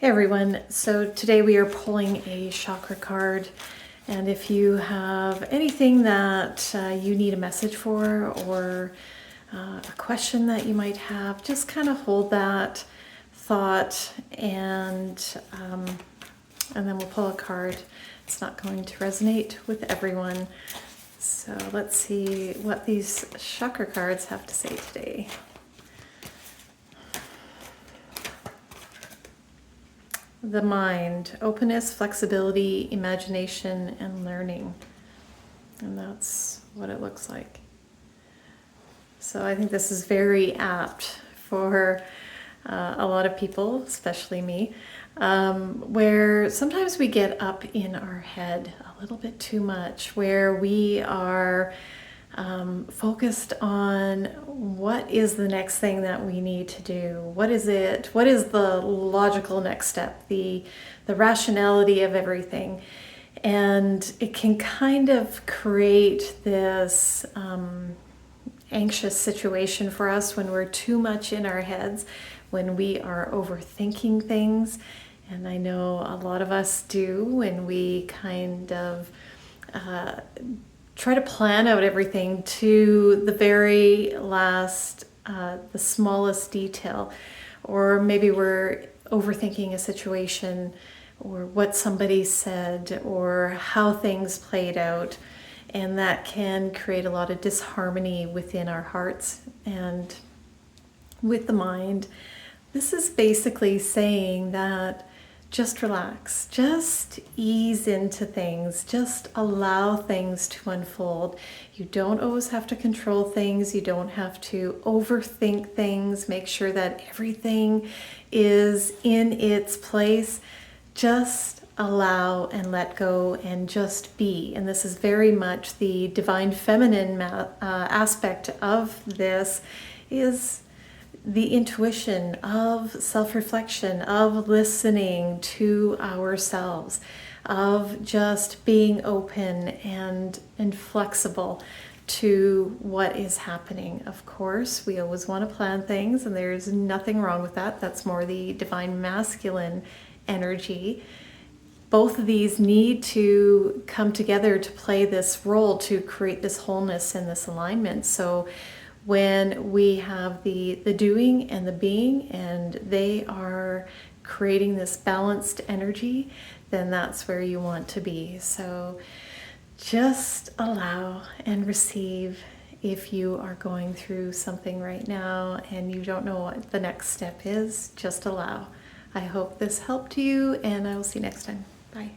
Hey everyone, so today we are pulling a chakra card, and if you have anything that you need a message for or a question that you might have, just kind of hold that thought and then we'll pull a card. It's not going to resonate with everyone, so let's see what these chakra cards have to say today. The mind, openness, flexibility, imagination, and learning. And that's what it looks like. So I think this is very apt for a lot of people, especially me, where sometimes we get up in our head a little bit too much, where we are focused on what is the next thing that we need to do. What is it? What is the logical next step? The rationality of everything. And it can kind of create this anxious situation for us when we're too much in our heads, when we are overthinking things. And I know a lot of us do when we kind of try to plan out everything to the very last, the smallest detail. Or maybe we're overthinking a situation or what somebody said or how things played out. And that can create a lot of disharmony within our hearts and with the mind. This is basically saying that just relax, just ease into things, just allow things to unfold. You don't always have to control things, you don't have to overthink things, make sure that everything is in its place. Just allow and let go and just be. And this is very much the divine feminine aspect of this, is the intuition of self-reflection, of listening to ourselves, of just being open and flexible to what is happening. Of course, we always want to plan things, and there's nothing wrong with that. That's more the divine masculine energy. Both of these need to come together to play this role, to create this wholeness and this alignment. So when we have the doing and the being, and they are creating this balanced energy, then that's where you want to be. So just allow and receive. If you are going through something right now and you don't know what the next step is, just allow. I hope this helped you, and I will see you next time. Bye.